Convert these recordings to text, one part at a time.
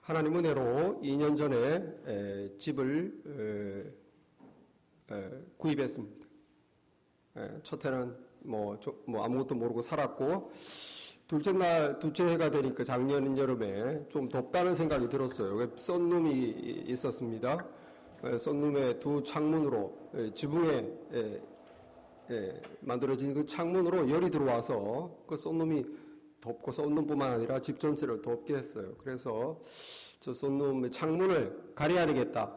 하나님 은혜로 2년 전에 집을 구입했습니다. 첫 해는 뭐 아무것도 모르고 살았고, 둘째 해가 되니까 작년 여름에 좀 덥다는 생각이 들었어요. 썬룸이 있었습니다. 썬룸의 두 창문으로 지붕에 만들어진 그 창문으로 열이 들어와서 그 썬룸이 덥고 썬룸뿐만 아니라 집 전체를 덥게 했어요. 그래서 저 썬룸의 창문을 가려야 되겠다.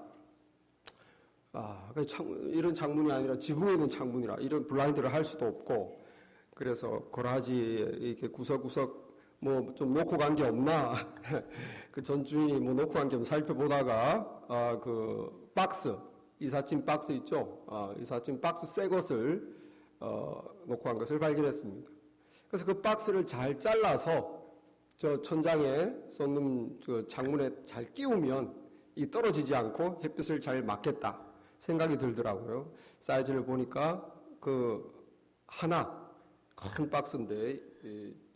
이런 창문이 아니라 지붕에 있는 창문이라 이런 블라인드를 할 수도 없고, 그래서 거라지 이렇게 구석구석 뭐 좀 놓고 간 게 없나 그 전 주인이 뭐 놓고 간 게 살펴보다가 그 박스, 이삿짐 박스 있죠. 이삿짐 박스 새 것을 놓고 간 것을 발견했습니다. 그래서 그 박스를 잘 잘라서 저 천장에 썬룸 그 창문에 잘 끼우면 이 떨어지지 않고 햇빛을 잘 막겠다 생각이 들더라고요. 사이즈를 보니까 그 하나 큰 박스인데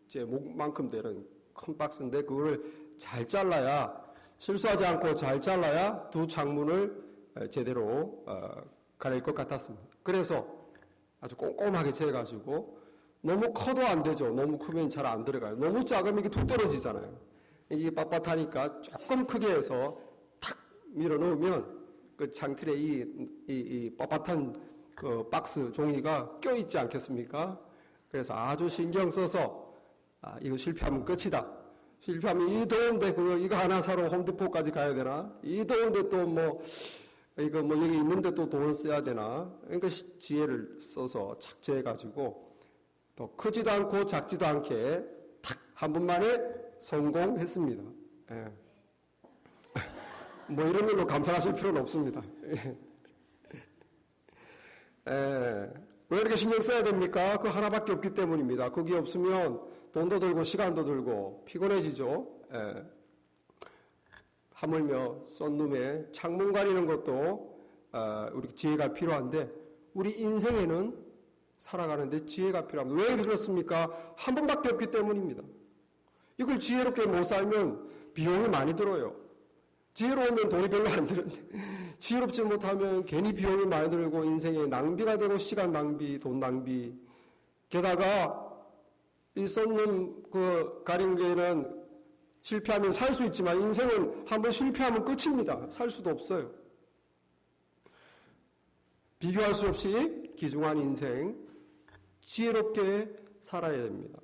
제 목만큼 되는 큰 박스인데 그거를 잘 잘라야, 실수하지 않고 잘 잘라야 두 창문을 제대로 가릴 것 같았습니다. 그래서 아주 꼼꼼하게 재가지고, 너무 커도 안 되죠. 너무 크면 잘 안 들어가요. 너무 작으면 이게 툭 떨어지잖아요. 이게 빳빳하니까 조금 크게 해서 탁 밀어 넣으면 그 창틀에 이 빳빳한 그 박스 종이가 껴있지 않겠습니까? 그래서 아주 신경 써서 이거 실패하면 끝이다. 실패하면 이 더운데 이거 하나 사러 홈디포까지 가야 되나? 이 더운데 또 이거 여기 있는데 또 돈을 써야 되나? 그러니까 지혜를 써서 착제해가지고 더 크지도 않고 작지도 않게 탁 한 번만에 성공했습니다. 뭐 이런 걸로 감상하실 필요는 없습니다. 왜 이렇게 신경 써야 됩니까? 그 하나밖에 없기 때문입니다. 그게 없으면 돈도 들고 시간도 들고 피곤해지죠. 하물며 썬룸에 창문 가리는 것도 우리 지혜가 필요한데, 우리 인생에는 살아가는데 지혜가 필요합니다. 왜 그렇습니까? 한 번밖에 없기 때문입니다. 이걸 지혜롭게 못 살면 비용이 많이 들어요. 지혜로우면 돈이 별로 안 드는데, 지혜롭지 못하면 괜히 비용이 많이 들고 인생에 낭비가 되고, 시간 낭비, 돈 낭비. 게다가 이 썬룸 그 가린 게는 실패하면 살 수 있지만, 인생은 한번 실패하면 끝입니다. 살 수도 없어요. 비교할 수 없이 귀중한 인생, 지혜롭게 살아야 됩니다.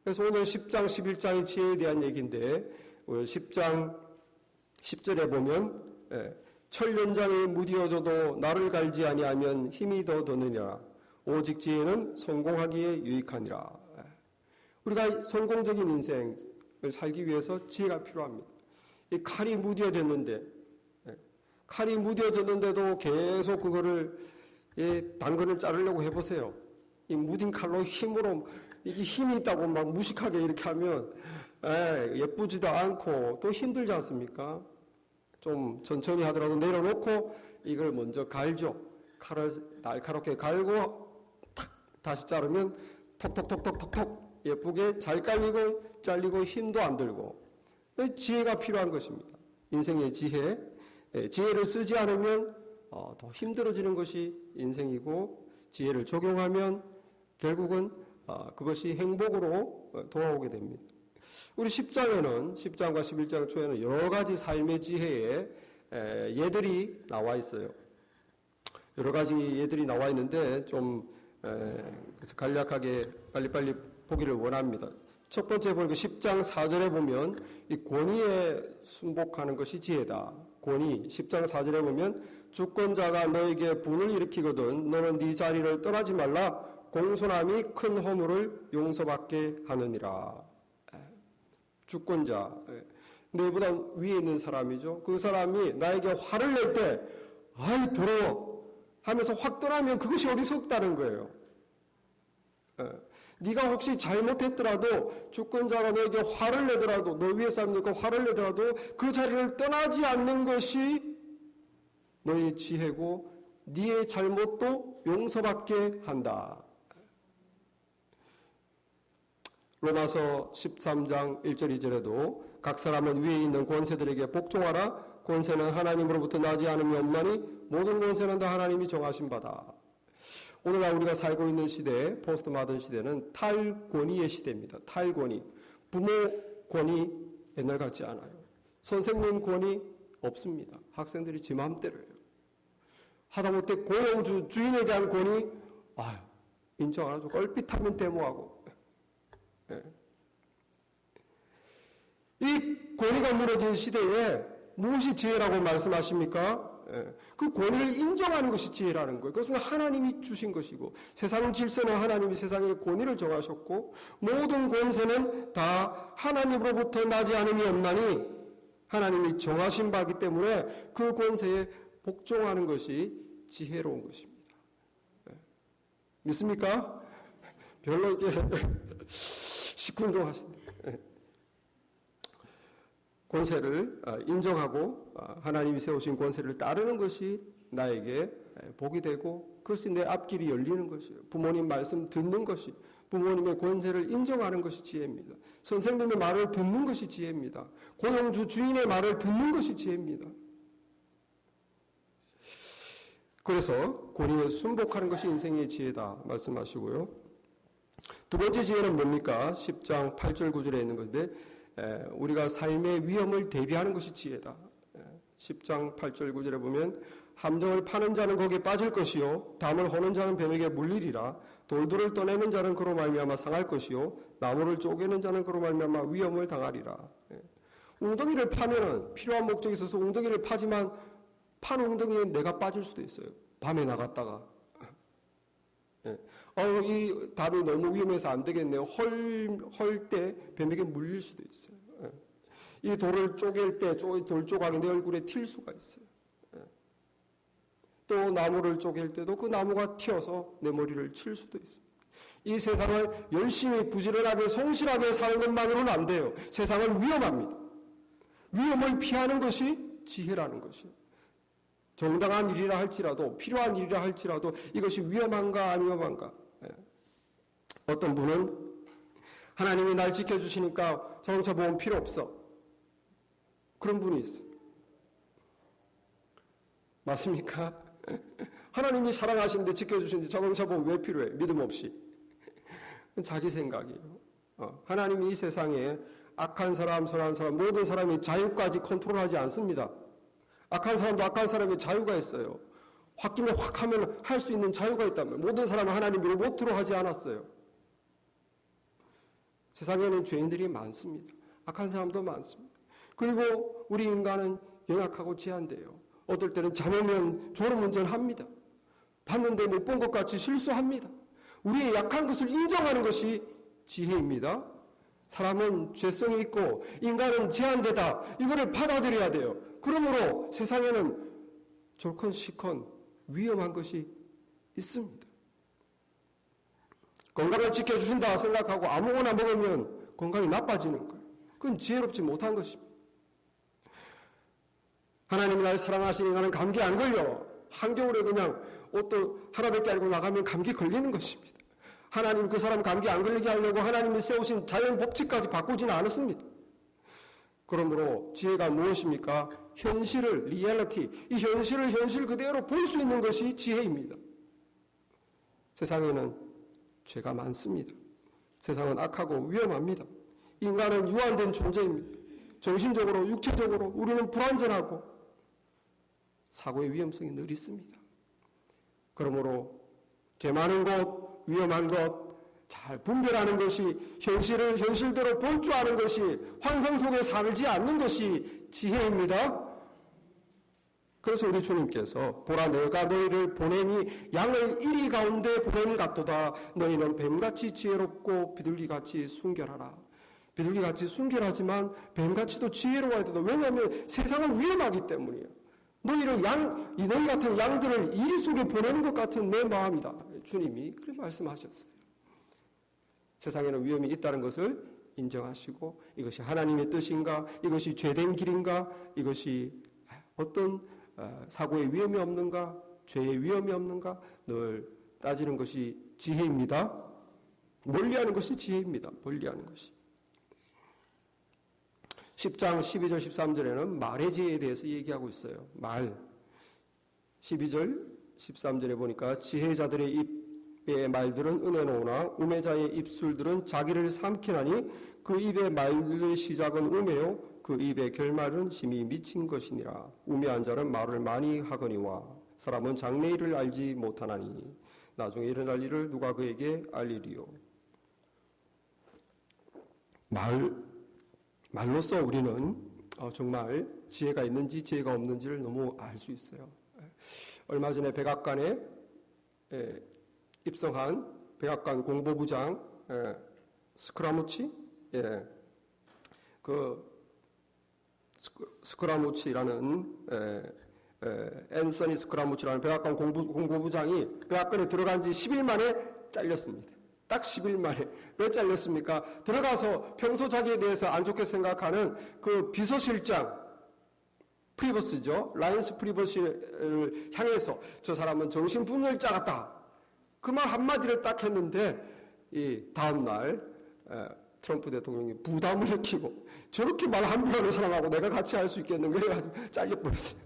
그래서 오늘 10장, 11장의 지혜에 대한 얘기인데, 오늘 10장 10절에 보면 철연장이 무디어져도 나를 갈지 아니하면 힘이 더 드느니라. 오직 지혜는 성공하기에 유익하니라. 우리가 성공적인 인생을 살기 위해서 지혜가 필요합니다. 이 칼이 무디어졌는데, 칼이 무디어졌는데도 계속 그거를 당근을 자르려고 해보세요. 이 무딘 칼로 힘으로, 이게 힘이 있다고 막 무식하게 이렇게 하면 예쁘지도 않고 또 힘들지 않습니까? 좀 천천히 하더라도 내려놓고 이걸 먼저 갈죠. 칼을 날카롭게 갈고 탁 다시 자르면 톡톡톡톡톡톡 예쁘게 잘 잘리고 힘도 안 들고. 지혜가 필요한 것입니다. 인생의 지혜. 지혜를 쓰지 않으면 더 힘들어지는 것이 인생이고, 지혜를 적용하면 결국은 그것이 행복으로 돌아오게 됩니다. 우리 10장과 11장 초에는 여러 가지 삶의 지혜의 예들이 나와 있어요. 여러 가지 예들이 나와 있는데 그래서 간략하게 빨리빨리 보기를 원합니다. 첫 번째 보니까 10장 4절에 보면 이 권위에 순복하는 것이 지혜다. 권위, 10장 4절에 보면 주권자가 너에게 분을 일으키거든 너는 네 자리를 떠나지 말라. 공손함이 큰 허물을 용서받게 하느니라. 주권자, 내보다 위에 있는 사람이죠. 그 사람이 나에게 화를 낼 때 아이 더러워 하면서 확 떠나면 그것이 어디서 없다는 거예요. 네가 혹시 잘못했더라도, 주권자가 너에게 화를 내더라도, 너 위에 사람들과 화를 내더라도 그 자리를 떠나지 않는 것이 너의 지혜고 네의 잘못도 용서받게 한다. 로마서 13장 1절 2절에도 각 사람은 위에 있는 권세들에게 복종하라. 권세는 하나님으로부터 나지 않음이 없나니 모든 권세는 다 하나님이 정하신 바다. 오늘날 우리가 살고 있는 시대, 포스트 마든 시대는 탈권위의 시대입니다. 탈권위. 부모 권위 옛날 같지 않아요. 선생님 권위 없습니다. 학생들이 지 마음대로 해요. 하다못해 고용주 주인에 대한 권위 인정 안 하죠. 껄핏하면 데모하고. 네. 이 권위가 무너진 시대에 무엇이 지혜라고 말씀하십니까? 그 권위를 인정하는 것이 지혜라는 거예요. 그것은 하나님이 주신 것이고 세상 질서는 하나님이 세상에 권위를 정하셨고 모든 권세는 다 하나님으로부터 나지 않음이 없나니 하나님이 정하신 바이기 때문에 그 권세에 복종하는 것이 지혜로운 것입니다. 믿습니까? 별로 이렇게 시큰둥하신데 권세를 인정하고 하나님이 세우신 권세를 따르는 것이 나에게 복이 되고 그것이 내 앞길이 열리는 것이에요. 부모님 말씀 듣는 것이 부모님의 권세를 인정하는 것이 지혜입니다. 선생님의 말을 듣는 것이 지혜입니다. 고용주 주인의 말을 듣는 것이 지혜입니다. 그래서 권위에 순복하는 것이 인생의 지혜다 말씀하시고요. 두 번째 지혜는 뭡니까? 10장 8절 9절에 있는 것인데 우리가 삶의 위험을 대비하는 것이 지혜다. 10장 8절 9절에 보면 함정을 파는 자는 거기에 빠질 것이요 담을 허는 자는 뱀에게 물리리라. 돌들을 떠내는 자는 그로 말미암아 상할 것이요 나무를 쪼개는 자는 그로 말미암아 위험을 당하리라. 웅덩이를 파면은 필요한 목적이 있어서 웅덩이를 파지만 판 웅덩이에 내가 빠질 수도 있어요. 밤에 나갔다가 이 답이 너무 위험해서 안 되겠네요. 헐 때 뱀에게 물릴 수도 있어요. 이 돌을 쪼갤 때 돌 조각이 내 얼굴에 튈 수가 있어요. 또 나무를 쪼갤 때도 그 나무가 튀어서 내 머리를 칠 수도 있습니다. 이 세상을 열심히 부지런하게 성실하게 사는 것만으로는 안 돼요. 세상은 위험합니다. 위험을 피하는 것이 지혜라는 것이에요. 정당한 일이라 할지라도 필요한 일이라 할지라도 이것이 위험한가 안 위험한가. 어떤 분은 하나님이 날 지켜주시니까 자동차 보험 필요 없어. 그런 분이 있어요. 맞습니까? 하나님이 사랑하시는데 지켜주시는데 자동차 보험 왜 필요해? 믿음 없이. 자기 생각이에요. 하나님이 이 세상에 악한 사람, 선한 사람, 모든 사람이 자유까지 컨트롤하지 않습니다. 악한 사람도 악한 사람의 자유가 있어요. 홧김에 확 하면 할 수 있는 자유가 있다면 모든 사람은 하나님 로봇으로 하지 않았어요. 세상에는 죄인들이 많습니다. 악한 사람도 많습니다. 그리고 우리 인간은 연약하고 제한돼요. 어떨 때는 잠오면 졸음운전합니다. 봤는데 못 본 것 같이 실수합니다. 우리의 약한 것을 인정하는 것이 지혜입니다. 사람은 죄성이 있고 인간은 제한되다. 이거를 받아들여야 돼요. 그러므로 세상에는 좋건 싫건 위험한 것이 있습니다. 건강을 지켜주신다 생각하고 아무거나 먹으면 건강이 나빠지는 거예요. 그건 지혜롭지 못한 것입니다. 하나님이 날 사랑하시니 나는 감기 안 걸려. 한겨울에 그냥 옷도 하나밖에 안 입고 나가면 감기 걸리는 것입니다. 하나님 그 사람 감기 안 걸리게 하려고 하나님이 세우신 자연 법칙까지 바꾸지는 않았습니다. 그러므로 지혜가 무엇입니까? 현실을, 리얼리티, 이 현실을 현실 그대로 볼 수 있는 것이 지혜입니다. 세상에는 죄가 많습니다. 세상은 악하고 위험합니다. 인간은 유한된 존재입니다. 정신적으로, 육체적으로 우리는 불완전하고 사고의 위험성이 늘 있습니다. 그러므로 죄 많은 것, 위험한 것 잘 분별하는 것이 현실을 현실대로 볼 줄 아는 것이 환상 속에 살지 않는 것이 지혜입니다. 그래서 우리 주님께서 보라 내가 너희를 보내니 양을 이리 가운데 보냄 같도다. 너희는 뱀같이 지혜롭고 비둘기같이 순결하라. 비둘기같이 순결하지만 뱀같이도 지혜로워야 된다. 왜냐하면 세상은 위험하기 때문이에요. 너희 같은 양들을 이리 속에 보내는 것 같은 내 마음이다. 주님이 그렇게 말씀하셨어요. 세상에는 위험이 있다는 것을 인정하시고 이것이 하나님의 뜻인가, 이것이 죄된 길인가, 이것이 어떤 사고의 위험이 없는가, 죄의 위험이 없는가 늘 따지는 것이 지혜입니다. 멀리하는 것이 지혜입니다. 멀리하는 것이. 10장 12절 13절에는 말의 지혜에 대해서 얘기하고 있어요. 말. 12절 13절에 보니까 지혜자들의 입의 말들은 은혜노우나 우매자의 입술들은 자기를 삼키나니 그 입의 말의 시작은 우매요 그 입의 결말은 심히 미친 것이니라. 우매한 자는 말을 많이 하거니와 사람은 장래일을 알지 못하나니 나중에 일어날 일을 누가 그에게 알리리요. 말로써 우리는 정말 지혜가 있는지 지혜가 없는지를 너무 알 수 있어요. 얼마 전에 백악관에 입성한 백악관 공보부장 스크라무치, 스크라무치라는 앤서니 스크라무치라는 백악관 공보부장이 백악관에 들어간 지 10일 만에 잘렸습니다. 딱 10일 만에. 왜 잘렸습니까? 들어가서 평소 자기에 대해서 안 좋게 생각하는 그 비서실장 프리버스죠. 라인스 프리버스를 향해서 저 사람은 정신분열자 같다. 그 말 한마디를 딱 했는데 이 다음날 트럼프 대통령이 부담을 느끼고 저렇게 말 함부로 하는 사람하고 내가 같이 할 수 있겠는가 해가지고 잘려버렸어요.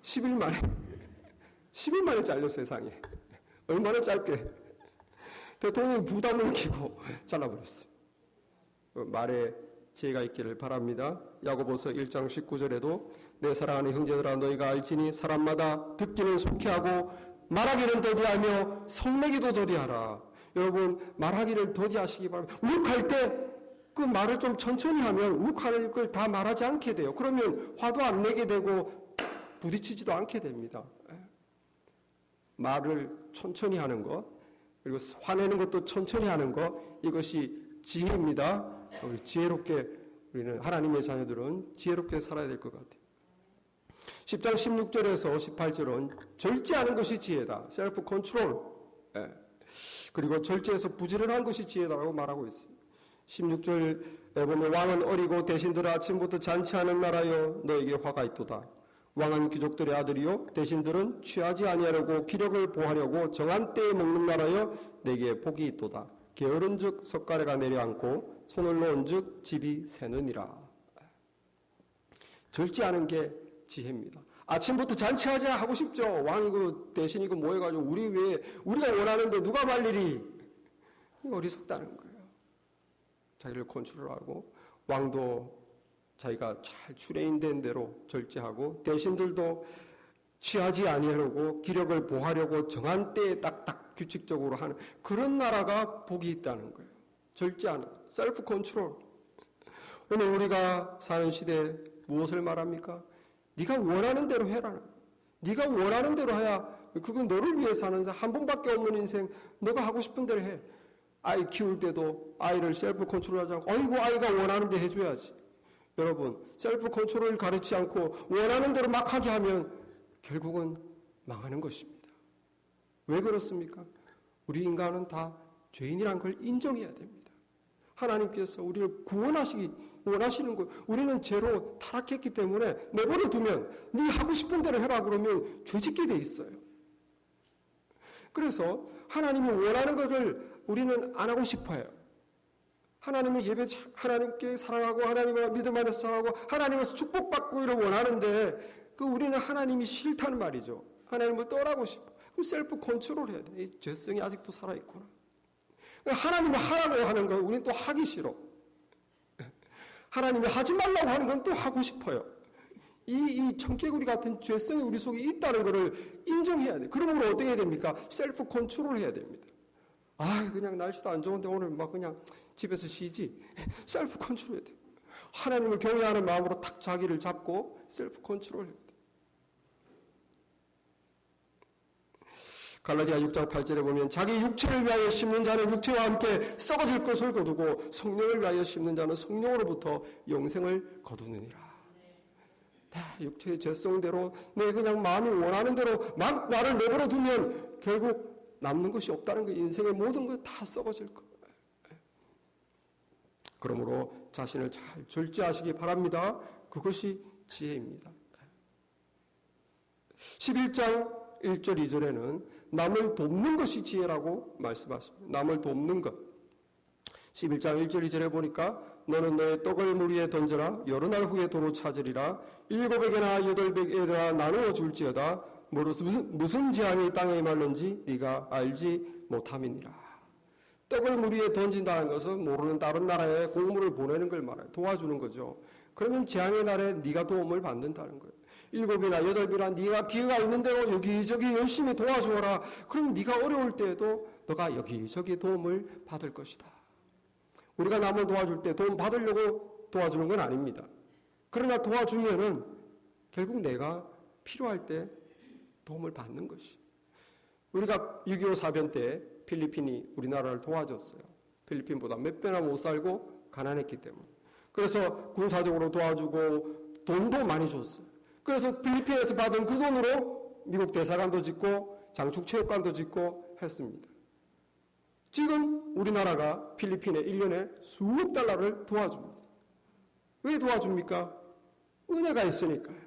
10일 만에 잘려 세상에. 얼마나 짧게. 대통령이 부담을 느끼고 잘라버렸어요. 말에 지혜가 있기를 바랍니다. 야고보서 1장 19절에도 내 사랑하는 형제들아 너희가 알지니 사람마다 듣기는 속히 하고 말하기는 더디하며 성내기도 더디하라. 여러분 말하기를 더디하시기 바랍니다. 욱할 때 그 말을 좀 천천히 하면 욱할 걸 다 말하지 않게 돼요. 그러면 화도 안 내게 되고 부딪히지도 않게 됩니다. 말을 천천히 하는 것 그리고 화내는 것도 천천히 하는 것 이것이 지혜입니다. 우리 지혜롭게 우리는 하나님의 자녀들은 지혜롭게 살아야 될 것 같아요. 10장 16절에서 18절은 절제하는 것이 지혜다. 셀프 컨트롤. 그리고 절제해서 부지런한 것이 지혜다라고 말하고 있습니다. 16절에 보면 왕은 어리고 대신들은 아침부터 잔치하는 나라여 너에게 화가 있도다. 왕은 귀족들의 아들이요 대신들은 취하지 아니하려고 기력을 보하려고 정한 때에 먹는 나라여 내게 복이 있도다. 게으른즉 석가래가 내려앉고 손을 놓은즉 집이 새느니라. 절제하는 게 지혜입니다. 아침부터 잔치하자 하고 싶죠. 왕이고 대신이고 모여가지고 우리가 원하는데 누가 말 일이 어리석다는 거예요. 자기를 컨트롤하고 왕도 자기가 잘 추레인된 대로 절제하고 대신들도 취하지 아니하려고 기력을 보하려고 정한 때에 딱딱 규칙적으로 하는 그런 나라가 복이 있다는 거예요. 절제하는 셀프 컨트롤. 오늘 우리가 사는 시대에 무엇을 말합니까? 네가 원하는 대로 해라는 거예요. 네가 원하는 대로 해야 그건 너를 위해 사는 한 번밖에 없는 인생 너가 하고 싶은 대로 해. 아이 키울 때도 아이를 셀프 컨트롤하지 않고 아이고 아이가 원하는 데 해줘야지. 여러분 셀프 컨트롤을 가르치지 않고 원하는 대로 막 하게 하면 결국은 망하는 것입니다. 왜 그렇습니까? 우리 인간은 다 죄인이란 걸 인정해야 됩니다. 하나님께서 우리를 구원하시기 원하시는 거예요. 우리는 죄로 타락했기 때문에 내버려 두면 네 하고 싶은 대로 해라 그러면 죄짓게 돼 있어요. 그래서 하나님이 원하는 것을 우리는 안 하고 싶어요. 하나님의 예배, 하나님께 사랑하고 하나님의 믿음 안에서 사랑하고 하나님에서 축복받고 이를 원하는데 우리는 하나님이 싫다는 말이죠. 하나님을 떠나고 싶어. 그럼 셀프 컨트롤 해야 돼. 이 죄성이 아직도 살아있구나. 하나님이 하라고 하는 건 우리는 또 하기 싫어. 하나님이 하지 말라고 하는 건 또 하고 싶어요. 이 청개구리 같은 죄성이 우리 속에 있다는 것을 인정해야 돼. 그러므로 어떻게 해야 됩니까? 셀프 컨트롤 해야 됩니다. 그냥 날씨도 안 좋은데 오늘 막 그냥 집에서 쉬지. 셀프 컨트롤 해야 돼. 하나님을 경외하는 마음으로 탁 자기를 잡고 셀프 컨트롤 해야 돼. 갈라디아 6장 8절에 보면 자기 육체를 위하여 심는 자는 육체와 함께 썩어질 것을 거두고 성령을 위하여 심는 자는 성령으로부터 영생을 거두느니라. 다 육체의 죄성대로 내 그냥 마음이 원하는 대로 막 나를 내버려 두면 결국 남는 것이 없다는 거. 인생의 모든 것 다 썩어질 거. 그러므로 자신을 잘 절제하시기 바랍니다. 그것이 지혜입니다. 11장 1절 2절에는 남을 돕는 것이 지혜라고 말씀하십니다. 남을 돕는 것. 11장 1절 2절에 보니까 너는 너의 떡을 물 위에 던져라. 여러 날 후에 도로 찾으리라. 700에나 800에나 나누어 줄지어다. 무슨 재앙이 땅에 임할는지 네가 알지 못함이니라. 떡을 물 위에 던진다는 것은 모르는 다른 나라에 곡물을 보내는 걸 말해요. 도와주는 거죠. 그러면 재앙의 날에 네가 도움을 받는다는 거예요. 7이나 8이나 네가 기회가 있는 대로 여기저기 열심히 도와주어라. 그럼 네가 어려울 때에도 너가 여기저기 도움을 받을 것이다. 우리가 남을 도와줄 때 도움 받으려고 도와주는 건 아닙니다. 그러나 도와주면은 결국 내가 필요할 때 도움을 받는 것이. 우리가 6.25 사변 때 필리핀이 우리나라를 도와줬어요. 필리핀보다 몇 배나 못 살고 가난했기 때문에. 그래서 군사적으로 도와주고 돈도 많이 줬어요. 그래서 필리핀에서 받은 그 돈으로 미국 대사관도 짓고 장축체육관도 짓고 했습니다. 지금 우리나라가 필리핀에 1년에 수억 달러를 도와줍니다. 왜 도와줍니까? 은혜가 있으니까요.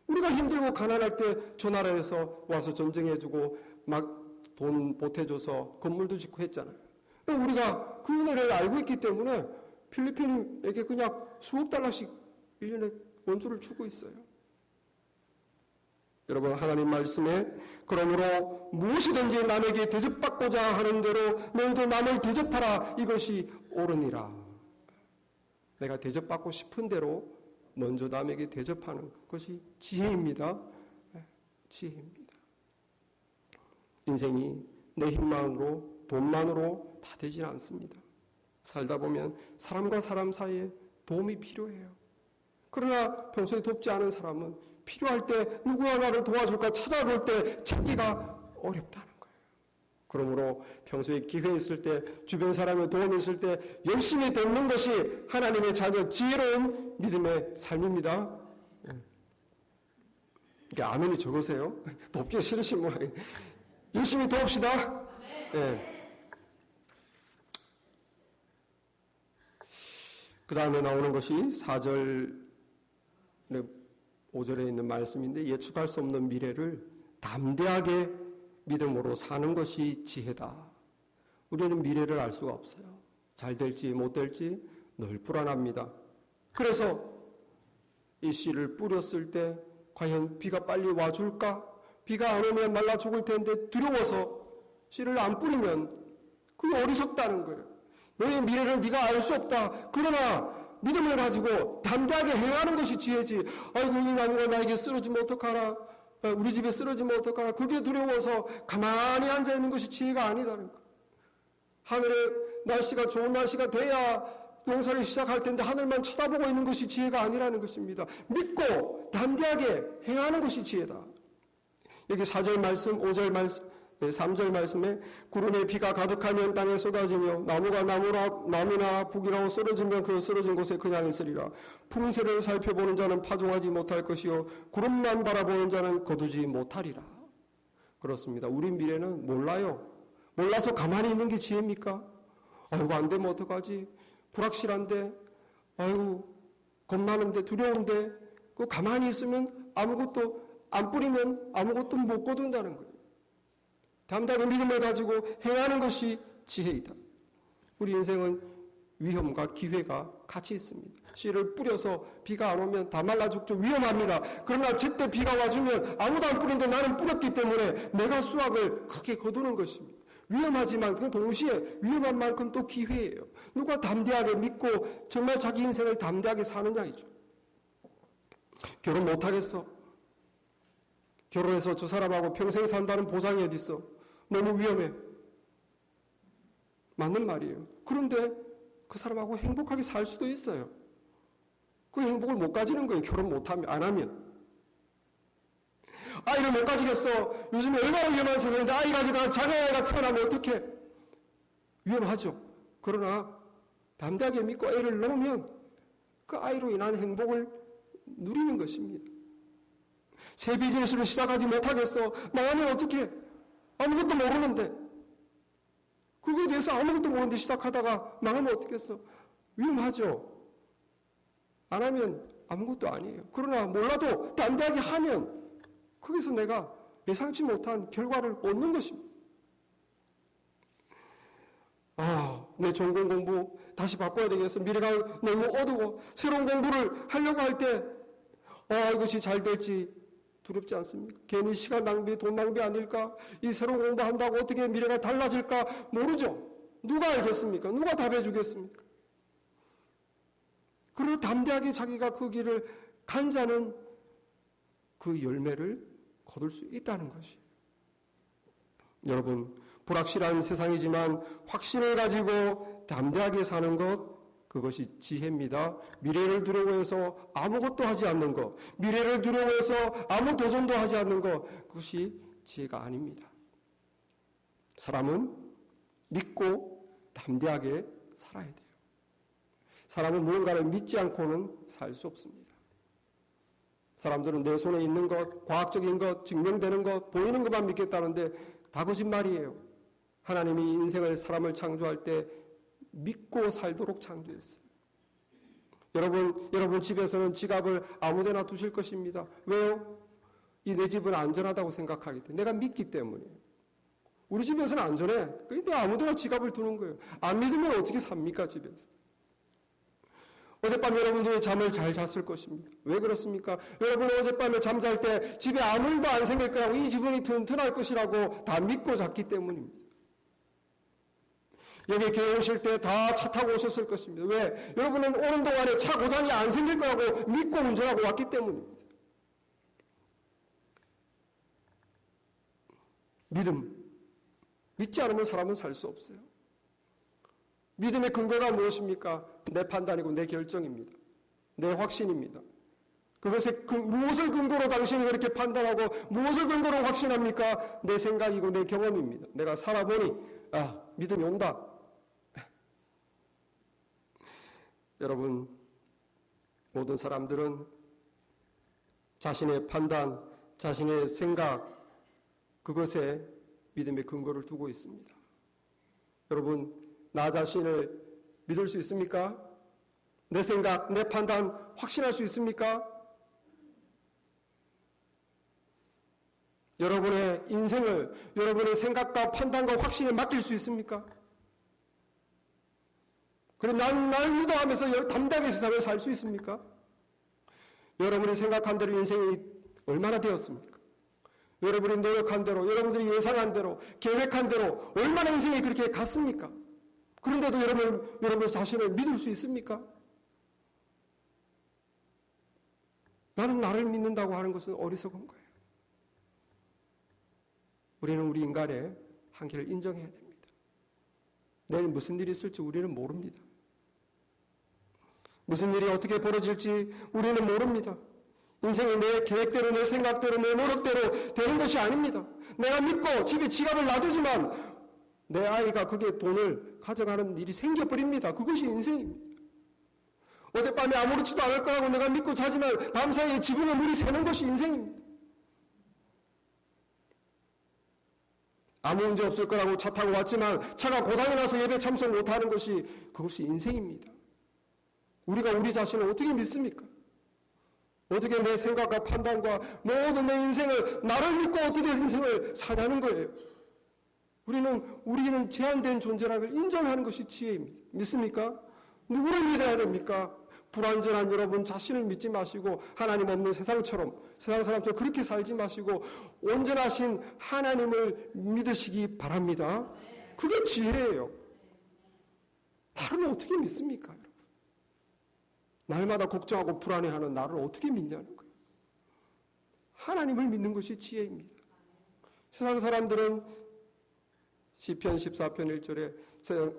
우리가 힘들고 가난할 때 저 나라에서 와서 전쟁해주고 막 돈 보태줘서 건물도 짓고 했잖아요. 우리가 그 은혜를 알고 있기 때문에 필리핀에게 그냥 수억 달러씩 1년에 원조를 주고 있어요. 여러분, 하나님 말씀에 그러므로 무엇이든지 남에게 대접받고자 하는 대로 너희도 남을 대접하라. 이것이 옳으니라. 내가 대접받고 싶은 대로 먼저 남에게 대접하는 것이 지혜입니다. 지혜입니다. 인생이 내 힘만으로 돈만으로 다 되지 않습니다. 살다 보면 사람과 사람 사이에 도움이 필요해요. 그러나 평소에 돕지 않은 사람은 필요할 때 누구가 나를 도와줄까 찾아볼 때 찾기가 어렵다는 거예요. 그러므로 평소에 기회 있을 때 주변 사람의 도움이 있을 때 열심히 돕는 것이 하나님의 자녀 지혜로운 믿음의 삶입니다. 이게 아멘이 적으세요. 돕기 싫으신 모양이에요. 열심히 도웁시다. 그 다음에 나오는 것이 4절 5절에 있는 말씀인데 예측할 수 없는 미래를 담대하게 믿음으로 사는 것이 지혜다. 우리는 미래를 알 수가 없어요. 잘 될지 못 될지 늘 불안합니다. 그래서 이 씨를 뿌렸을 때 과연 비가 빨리 와줄까? 비가 안 오면 말라 죽을 텐데 두려워서 씨를 안 뿌리면 그게 어리석다는 거예요. 너의 미래를 네가 알 수 없다. 그러나 믿음을 가지고 담대하게 행하는 것이 지혜지. 아이고 이 나무가 나에게 쓰러지면 어떡하나. 우리 집에 쓰러지면 어떡하나. 그게 두려워서 가만히 앉아있는 것이 지혜가 아니다는 거예요. 하늘에 날씨가 좋은 날씨가 돼야 농사를 시작할 텐데 하늘만 쳐다보고 있는 것이 지혜가 아니라는 것입니다. 믿고 담대하게 행하는 것이 지혜다. 여기 4절 말씀, 5절 말씀, 3절 말씀에 구름에 비가 가득하면 땅에 쏟아지며 나무가 나무나 북이라고 쓰러지면 그 쓰러진 곳에 그냥 있으리라. 풍세를 살펴보는 자는 파종하지 못할 것이요 구름만 바라보는 자는 거두지 못하리라. 그렇습니다. 우리 미래는 몰라요. 몰라서 가만히 있는 게 지혜입니까? 아이고 안 되면 어떡하지? 불확실한데, 아이고 겁나는데 두려운데, 그 가만히 있으면 아무것도 안 뿌리면 아무것도 못 거둔다는 거예요. 담대하게 믿음을 가지고 행하는 것이 지혜이다. 우리 인생은 위험과 기회가 같이 있습니다. 씨를 뿌려서 비가 안 오면 다 말라 죽죠. 위험합니다. 그러나 제때 비가 와주면 아무도 안 뿌린데 나는 뿌렸기 때문에 내가 수확을 크게 거두는 것입니다. 위험하지만 그 동시에 위험한 만큼 또 기회예요. 누가 담대하게 믿고 정말 자기 인생을 담대하게 사느냐이죠. 결혼 못하겠어. 결혼해서 저 사람하고 평생 산다는 보장이 어디 있어? 너무 위험해. 맞는 말이에요. 그런데 그 사람하고 행복하게 살 수도 있어요. 그 행복을 못 가지는 거예요. 결혼 못하면, 안 하면. 아이를 못 가지겠어. 요즘에 얼마나 위험한 세상인데 아이 가지다가 장애아이가 태어나면 어떡해? 위험하죠. 그러나 담대하게 믿고 애를 낳으면 그 아이로 인한 행복을 누리는 것입니다. 새 비즈니스를 시작하지 못하겠어. 망하면 어떡해? 아무것도 모르는데. 그거에 대해서 아무것도 모르는데 시작하다가 망하면 어떡겠어? 위험하죠. 안 하면 아무것도 아니에요. 그러나 몰라도 담대하게 하면 거기서 내가 예상치 못한 결과를 얻는 것입니다. 내 전공 공부 다시 바꿔야 되겠어. 미래가 너무 어두워. 새로운 공부를 하려고 할 때 이것이 잘 될지 두렵지 않습니까? 괜히 시간 낭비, 돈 낭비 아닐까? 이 새로운 공부한다고 어떻게 미래가 달라질까? 모르죠. 누가 알겠습니까? 누가 답해 주겠습니까? 그리고 담대하게 자기가 그 길을 간 자는 그 열매를 거둘 수 있다는 것이에요. 여러분, 불확실한 세상이지만 확신을 가지고 담대하게 사는 것, 그것이 지혜입니다. 미래를 두려워해서 아무것도 하지 않는 것, 미래를 두려워해서 아무 도전도 하지 않는 것, 그것이 지혜가 아닙니다. 사람은 믿고 담대하게 살아야 돼요. 사람은 무언가를 믿지 않고는 살 수 없습니다. 사람들은 내 손에 있는 것, 과학적인 것, 증명되는 것, 보이는 것만 믿겠다는데 다 거짓말이에요. 하나님이 인생을, 사람을 창조할 때 믿고 살도록 창조했어요. 여러분 집에서는 지갑을 아무데나 두실 것입니다. 왜요? 내 집은 안전하다고 생각하기 때문에, 내가 믿기 때문이에요. 우리 집에서는 안전해. 그런데 아무데나 지갑을 두는 거예요. 안 믿으면 어떻게 삽니까, 집에서? 어젯밤 여러분들이 잠을 잘 잤을 것입니다. 왜 그렇습니까? 여러분 어젯밤에 잠잘 때 집에 아무 일도 안 생길 거라고, 이 지붕이 튼튼할 것이라고 다 믿고 잤기 때문입니다. 여기 교회 오실 때 다 차 타고 오셨을 것입니다. 왜? 여러분은 오는 동안에 차 고장이 안 생길 거라고 믿고 운전하고 왔기 때문입니다. 믿음. 믿지 않으면 사람은 살 수 없어요. 믿음의 근거가 무엇입니까? 내 판단이고 내 결정입니다. 내 확신입니다. 무엇을 근거로 당신이 그렇게 판단하고 무엇을 근거로 확신합니까? 내 생각이고 내 경험입니다. 내가 살아보니 믿음이 온다. 여러분, 모든 사람들은 자신의 판단, 자신의 생각, 그것에 믿음의 근거를 두고 있습니다. 여러분, 나 자신을 믿을 수 있습니까? 내 생각, 내 판단 확신할 수 있습니까? 여러분의 인생을 여러분의 생각과 판단과 확신에 맡길 수 있습니까? 그리고 날 믿어 하면서 담대하게 세상을 살 수 있습니까? 여러분이 생각한 대로 인생이 얼마나 되었습니까? 여러분이 노력한 대로, 여러분들이 예상한 대로, 계획한 대로 얼마나 인생이 그렇게 갔습니까? 그런데도 여러분 자신을 믿을 수 있습니까? 나는 나를 믿는다고 하는 것은 어리석은 거예요. 우리는 우리 인간의 한계를 인정해야 됩니다. 내일 무슨 일이 있을지 우리는 모릅니다. 무슨 일이 어떻게 벌어질지 우리는 모릅니다. 인생이 내 계획대로, 내 생각대로, 내 노력대로 되는 것이 아닙니다. 내가 믿고 집에 지갑을 놔두지만 내 아이가 거기에 돈을 가져가는 일이 생겨버립니다. 그것이 인생입니다. 어젯밤에 아무렇지도 않을 거라고 내가 믿고 자지만 밤사이에 지붕에 물이 새는 것이 인생입니다. 아무 문제 없을 거라고 차 타고 왔지만 차가 고장이 나서 예배 참석 못하는 것이, 그것이 인생입니다. 우리가 우리 자신을 어떻게 믿습니까? 어떻게 내 생각과 판단과 모든 내 인생을, 나를 믿고 어떻게 인생을 사냐는 거예요. 우리는 제한된 존재라는 걸 인정하는 것이 지혜입니다. 믿습니까? 누구를 믿어야 됩니까? 불완전한 여러분 자신을 믿지 마시고 하나님 없는 세상 사람처럼 그렇게 살지 마시고 온전하신 하나님을 믿으시기 바랍니다. 그게 지혜예요. 나를 어떻게 믿습니까? 여러분? 날마다 걱정하고 불안해하는 나를 어떻게 믿냐는 거예요. 하나님을 믿는 것이 지혜입니다. 세상 사람들은 시편 14편 1절에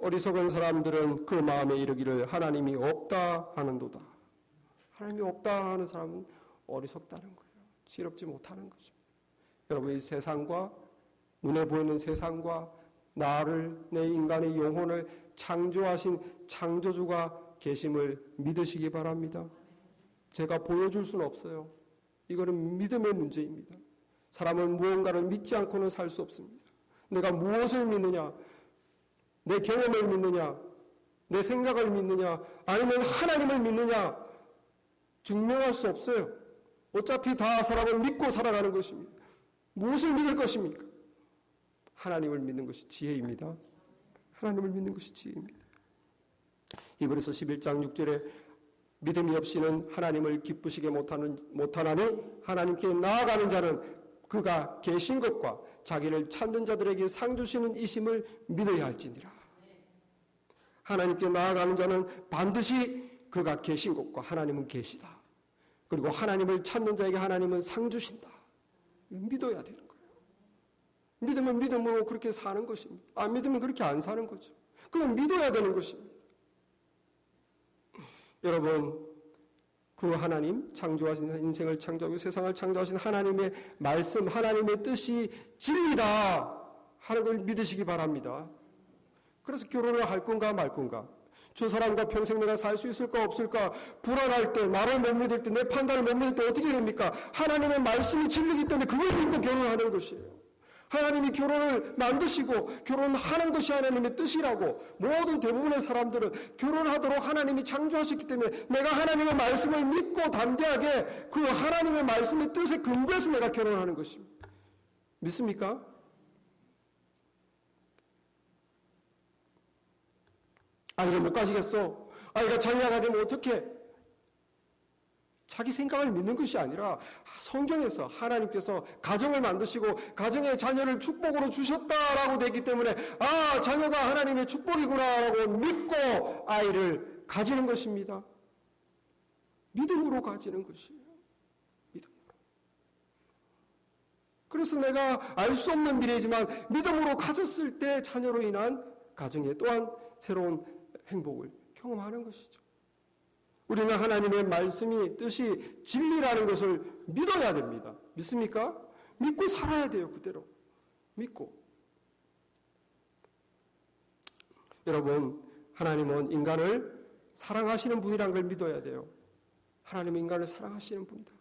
어리석은 사람들은 그 마음에 이르기를 하나님이 없다 하는도다. 하나님이 없다 하는 사람은 어리석다는 거예요. 지혜롭지 못하는 거죠. 여러분, 이 세상과 눈에 보이는 세상과 나를, 내 인간의 영혼을 창조하신 창조주가 계심을 믿으시기 바랍니다. 제가 보여줄 수는 없어요. 이거는 믿음의 문제입니다. 사람은 무언가를 믿지 않고는 살 수 없습니다. 내가 무엇을 믿느냐, 내 경험을 믿느냐, 내 생각을 믿느냐, 아니면 하나님을 믿느냐, 증명할 수 없어요. 어차피 다 사람은 믿고 살아가는 것입니다. 무엇을 믿을 것입니까? 하나님을 믿는 것이 지혜입니다. 하나님을 믿는 것이 지혜입니다. 히브리서 11장 6절에 믿음이 없이는 하나님을 기쁘시게 못하나니 하나님께 나아가는 자는 그가 계신 것과 자기를 찾는 자들에게 상 주시는 이심을 믿어야 할지니라. 하나님께 나아가는 자는 반드시 그가 계신 것과 하나님은 계시다. 그리고 하나님을 찾는 자에게 하나님은 상 주신다. 믿어야 되는 거예요. 믿으면 믿음으로 그렇게 사는 것입니다. 안 믿으면 그렇게 안 사는 거죠. 그건 믿어야 되는 것입니다. 여러분, 그 하나님, 창조하신 인생을 창조하고 세상을 창조하신 하나님의 말씀, 하나님의 뜻이 진리다 하는 걸 믿으시기 바랍니다. 그래서 결혼을 할 건가 말 건가, 저 사람과 평생 내가 살 수 있을까 없을까 불안할 때, 나를 못 믿을 때, 내 판단을 못 믿을 때 어떻게 됩니까? 하나님의 말씀이 진리이기 때문에 그걸 믿고 결혼하는 것이에요. 하나님이 결혼을 만드시고 결혼하는 것이 하나님의 뜻이라고 모든 대부분의 사람들은 결혼하도록 하나님이 창조하셨기 때문에 내가 하나님의 말씀을 믿고 담대하게 그 하나님의 말씀의 뜻에 근거해서 내가 결혼하는 것입니다. 믿습니까? 아이가 못 가지겠어. 아이가 자녀가 되면 어떡해? 자기 생각을 믿는 것이 아니라 성경에서 하나님께서 가정을 만드시고 가정의 자녀를 축복으로 주셨다라고 되기 때문에 아, 자녀가 하나님의 축복이구나라고 믿고 아이를 가지는 것입니다. 믿음으로 가지는 것이에요. 믿음으로. 그래서 내가 알 수 없는 미래지만 믿음으로 가졌을 때 자녀로 인한 가정에 또한 새로운 행복을 경험하는 것이죠. 우리는 하나님의 말씀이 뜻이 진리라는 것을 믿어야 됩니다. 믿습니까? 믿고 살아야 돼요. 그대로 믿고. 여러분, 하나님은 인간을 사랑하시는 분이라는 걸 믿어야 돼요. 하나님은 인간을 사랑하시는 분이다.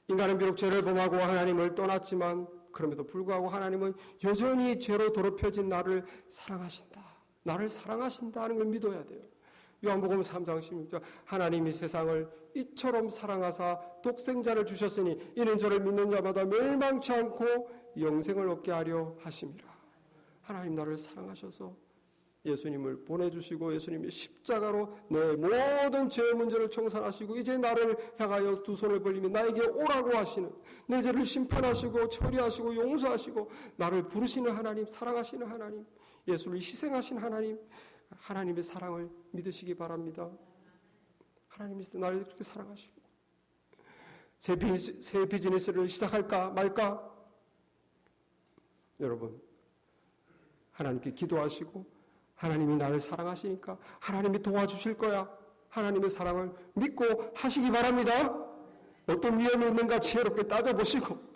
인간은 비록 죄를 범하고 하나님을 떠났지만 그럼에도 불구하고 하나님은 여전히 죄로 더럽혀진 나를 사랑하신다. 나를 사랑하신다는 걸 믿어야 돼요. 요한복음 3장 16절 하나님이 세상을 이처럼 사랑하사 독생자를 주셨으니 이는 저를 믿는 자마다 멸망치 않고 영생을 얻게 하려 하심이라. 하나님 나를 사랑하셔서 예수님을 보내주시고 예수님이 십자가로 내 모든 죄의 문제를 청산하시고 이제 나를 향하여 두 손을 벌리며 나에게 오라고 하시는, 내 죄를 심판하시고 처리하시고 용서하시고 나를 부르시는 하나님, 사랑하시는 하나님, 예수를 희생하신 하나님, 하나님의 사랑을 믿으시기 바랍니다. 하나님이 나를 그렇게 사랑하시고 새 비즈니스를 시작할까 말까? 여러분, 하나님께 기도하시고 하나님이 나를 사랑하시니까 하나님이 도와주실 거야. 하나님의 사랑을 믿고 하시기 바랍니다. 어떤 위험이 있는가 지혜롭게 따져보시고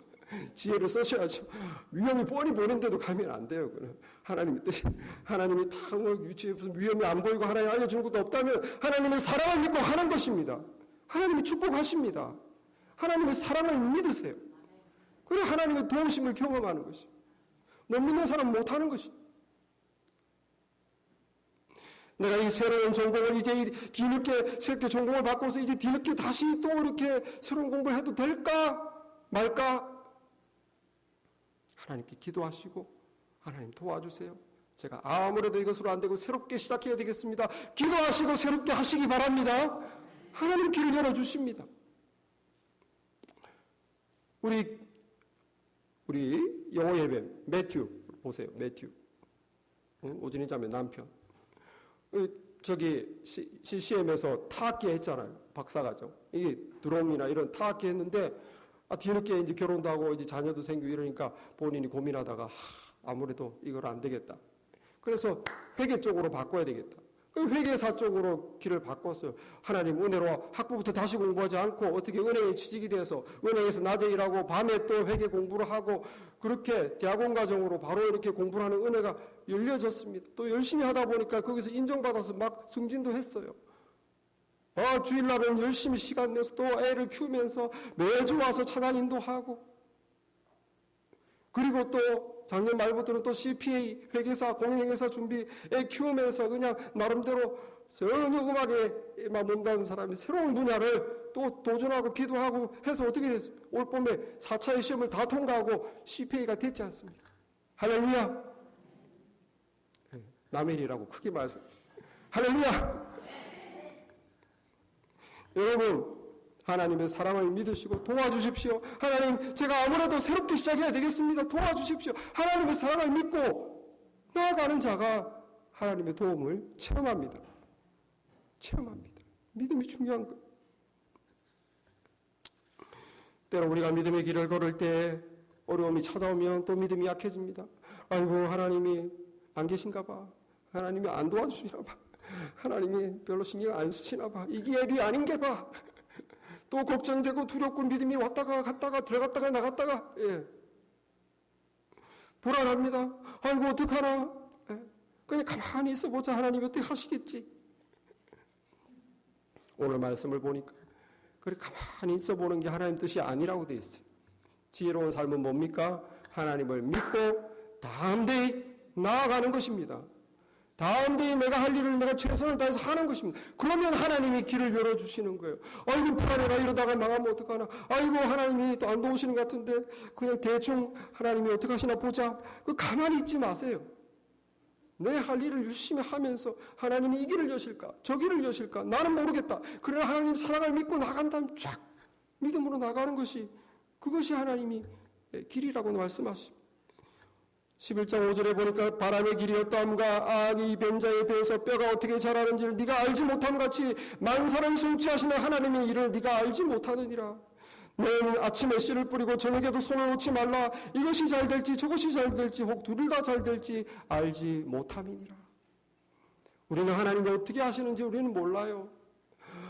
지혜를 쓰셔야죠. 위험이 뻔히 보이는데도 가면 안 돼요. 하나님의 뜻이, 하나님이 다 유치에 무슨 위험이 안 보이고 하나님 알려주는 것도 없다면 하나님의 사랑을 믿고 하는 것입니다. 하나님이 축복하십니다. 하나님의 사랑을 믿으세요. 그래 하나님의 도우심을 경험하는 것이. 못 믿는 사람은 못하는 것이. 내가 이 새로운 전공을 이제 뒤늦게 새롭게 전공을 바꿔서 이제 뒤늦게 다시 또 이렇게 새로운 공부를 해도 될까 말까? 하나님께 기도하시고 하나님 도와주세요. 제가 아무래도 이것으로 안 되고 새롭게 시작해야 되겠습니다. 기도하시고 새롭게 하시기 바랍니다. 하나님 길을 열어주십니다. 우리 영어 예배 매튜 보세요. 매튜 오진이 자매 남편 저기 CCM에서 타악기 했잖아요. 박사과정. 이게 드럼이나 이런 타악기 했는데 뒤늦게 이제 결혼도 하고 이제 자녀도 생기고 이러니까 본인이 고민하다가 아무래도 이걸 안 되겠다. 그래서 회계 쪽으로 바꿔야 되겠다. 회계사 쪽으로 길을 바꿨어요. 하나님 은혜로 학부부터 다시 공부하지 않고 어떻게 은행에 취직이 돼서 은행에서 낮에 일하고 밤에 또 회계 공부를 하고 그렇게 대학원 과정으로 바로 이렇게 공부를 하는 은혜가 열려졌습니다. 또 열심히 하다 보니까 거기서 인정받아서 막 승진도 했어요. 주일날은 열심히 시간 내서 또 애를 키우면서 매주 와서 찬양인도 하고 그리고 또 작년 말부터는 또 CPA, 회계사, 공인회계사 준비 애 키우면서 그냥 나름대로 전혀 음악에만 몸담은 사람이 새로운 분야를 또 도전하고 기도하고 해서 어떻게 됐어요? 올 봄에 4차의 시험을 다 통과하고 CPA가 됐지 않습니까? 할렐루야! 남의 일이라고 크게 말씀. 할렐루야! 여러분, 하나님의 사랑을 믿으시고 도와주십시오. 하나님, 제가 아무래도 새롭게 시작해야 되겠습니다. 도와주십시오. 하나님의 사랑을 믿고 나아가는 자가 하나님의 도움을 체험합니다. 체험합니다. 믿음이 중요한 거예요. 때로 우리가 믿음의 길을 걸을 때 어려움이 찾아오면 또 믿음이 약해집니다. 아이고, 하나님이 안 계신가 봐. 하나님이 안 도와주시나 봐. 하나님이 별로 신경 안 쓰시나 봐. 이게 일이 아닌 게 봐. 또 걱정되고 두렵고 믿음이 왔다가 갔다가 들어갔다가 나갔다가 불안합니다. 아이고, 어떡하나. 그냥 가만히 있어보자. 하나님이 어떻게 하시겠지. 오늘 말씀을 보니까 그래 가만히 있어보는 게 하나님 뜻이 아니라고 돼 있어요. 지혜로운 삶은 뭡니까? 하나님을 믿고 다음대에 나아가는 것입니다. 다음대에 내가 할 일을 내가 최선을 다해서 하는 것입니다. 그러면 하나님이 길을 열어주시는 거예요. 아이고, 불안해라. 이러다가 망하면 어떡하나. 아이고, 하나님이 또 안 도우시는 것 같은데 그냥 대충 하나님이 어떻게 하시나 보자. 가만히 있지 마세요. 내 할 일을 열심히 하면서 하나님이 이 길을 여실까? 저 길을 여실까? 나는 모르겠다. 그러나 하나님 사랑을 믿고 나간다면 쫙 믿음으로 나가는 것이 그것이 하나님이 길이라고 말씀하십니다. 11장 5절에 보니까 바람의 길이 어떠함과 악이 변자에 배에서 뼈가 어떻게 자라는지를 네가 알지 못함 같이 만사를 성취하시는 하나님의 일을 네가 알지 못하느니라. 너는 아침에 씨를 뿌리고 저녁에도 손을 놓지 말라. 이것이 잘 될지 저것이 잘 될지 혹 둘 다 잘 될지 알지 못함이니라. 우리는 하나님이 어떻게 하시는지 우리는 몰라요.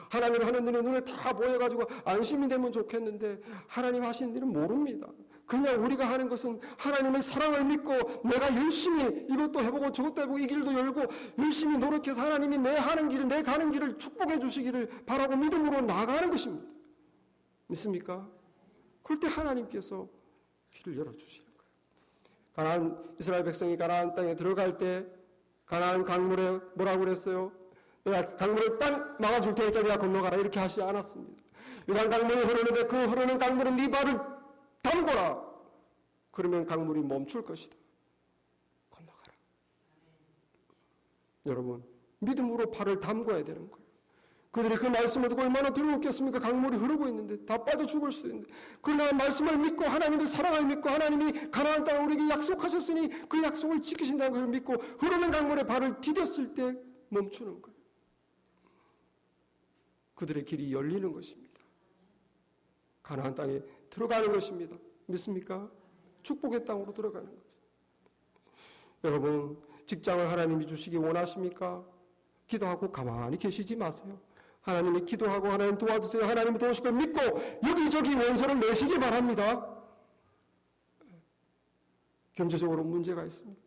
하나님 하는 일이 눈에 다 보여가지고 안심이 되면 좋겠는데 하나님 하시는 일은 모릅니다. 그냥 우리가 하는 것은 하나님의 사랑을 믿고 내가 열심히 이것도 해보고 저것도 해보고 이 길도 열고 열심히 노력해서 하나님이 내 하는 길을 내 가는 길을 축복해 주시기를 바라고 믿음으로 나아가는 것입니다. 믿습니까? 그럴 때 하나님께서 길을 열어주시는 거예요. 가나안 이스라엘 백성이 가나안 땅에 들어갈 때 가나안 강물에 뭐라고 그랬어요? 내가 강물을 딱 막아줄 테니까 내가 건너가라 이렇게 하시지 않았습니다. 요단 강물이 흐르는데 그 흐르는 강물은 네 발을 담궈라. 그러면 강물이 멈출 것이다. 건너가라. 여러분, 믿음으로 발을 담궈야 되는 거예요. 그들이 그 말씀을 듣고 얼마나 두려웠겠습니까? 강물이 흐르고 있는데 다 빠져 죽을 수도 있는데 그러나 말씀을 믿고 하나님의 사랑을 믿고 하나님이 가나안 땅을 우리에게 약속하셨으니 그 약속을 지키신다는 것을 믿고 흐르는 강물에 발을 디뎠을 때 멈추는 거예요. 그들의 길이 열리는 것입니다. 가나안 땅에 들어가는 것입니다. 믿습니까? 축복의 땅으로 들어가는 거죠. 여러분, 직장을 하나님이 주시기 원하십니까? 기도하고 가만히 계시지 마세요. 하나님이 기도하고 하나님 도와주세요. 하나님이 도우실 걸 믿고 여기저기 원서를 내시기 바랍니다. 경제적으로 문제가 있습니까?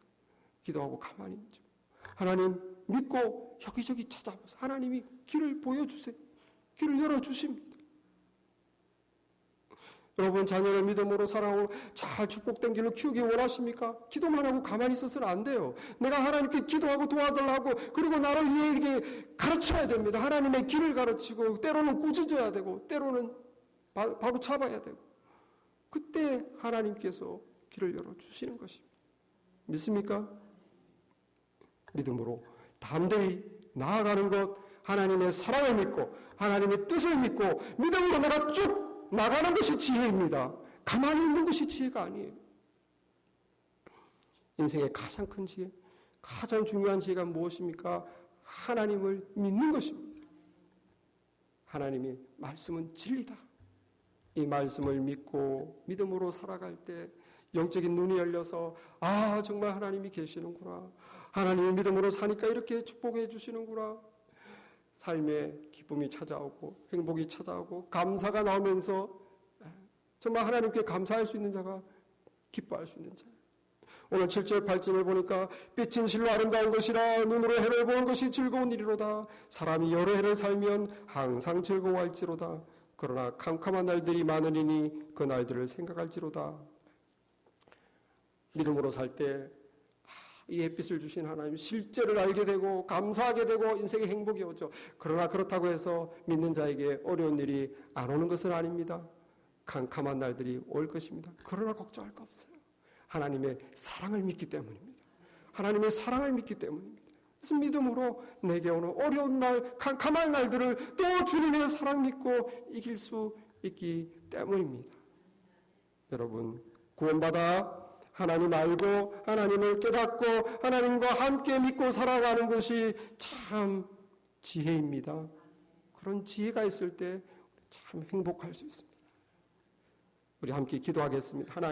기도하고 가만히 있죠. 하나님 믿고 여기저기 찾아보세요. 하나님이 길을 보여주세요. 길을 열어주십니다. 여러분, 자녀를 믿음으로 사랑으로 잘 축복된 길로 키우기 원하십니까? 기도만 하고 가만히 있어서는 안 돼요. 내가 하나님께 기도하고 도와달라고 그리고 나를 위해 가르쳐야 됩니다. 하나님의 길을 가르치고 때로는 꾸짖어야 되고 때로는 바로 잡아야 되고 그때 하나님께서 길을 열어주시는 것입니다. 믿습니까? 믿음으로 담대히 나아가는 것, 하나님의 사랑을 믿고 하나님의 뜻을 믿고 믿음으로 내가 쭉 나가는 것이 지혜입니다. 가만히 있는 것이 지혜가 아니에요. 인생의 가장 큰 지혜, 가장 중요한 지혜가 무엇입니까? 하나님을 믿는 것입니다. 하나님의 말씀은 진리다. 이 말씀을 믿고 믿음으로 살아갈 때 영적인 눈이 열려서 아, 정말 하나님이 계시는구나. 하나님의 믿음으로 사니까 이렇게 축복해 주시는구나. 삶에 기쁨이 찾아오고 행복이 찾아오고 감사가 나오면서 정말 하나님께 감사할 수 있는 자가 기뻐할 수 있는 자예요. 오늘 7절 8절을 보니까 빛은 실로 아름다운 것이라 눈으로 해를 보는 것이 즐거운 일이로다. 사람이 여러 해를 살면 항상 즐거워할지로다. 그러나 캄캄한 날들이 많으리니 그 날들을 생각할지로다. 믿음으로 살 때 이 햇빛을 주신 하나님 실제를 알게 되고 감사하게 되고 인생의 행복이 오죠. 그러나 그렇다고 해서 믿는 자에게 어려운 일이 안 오는 것은 아닙니다. 캄캄한 날들이 올 것입니다. 그러나 걱정할 거 없어요. 하나님의 사랑을 믿기 때문입니다. 하나님의 사랑을 믿기 때문입니다. 그래서 믿음으로 내게 오는 어려운 날, 캄캄한 날들을 또 주님의 사랑 믿고 이길 수 있기 때문입니다. 여러분, 구원받아 하나님 알고 하나님을 깨닫고 하나님과 함께 믿고 살아가는 것이 참 지혜입니다. 그런 지혜가 있을 때 참 행복할 수 있습니다. 우리 함께 기도하겠습니다. 하나님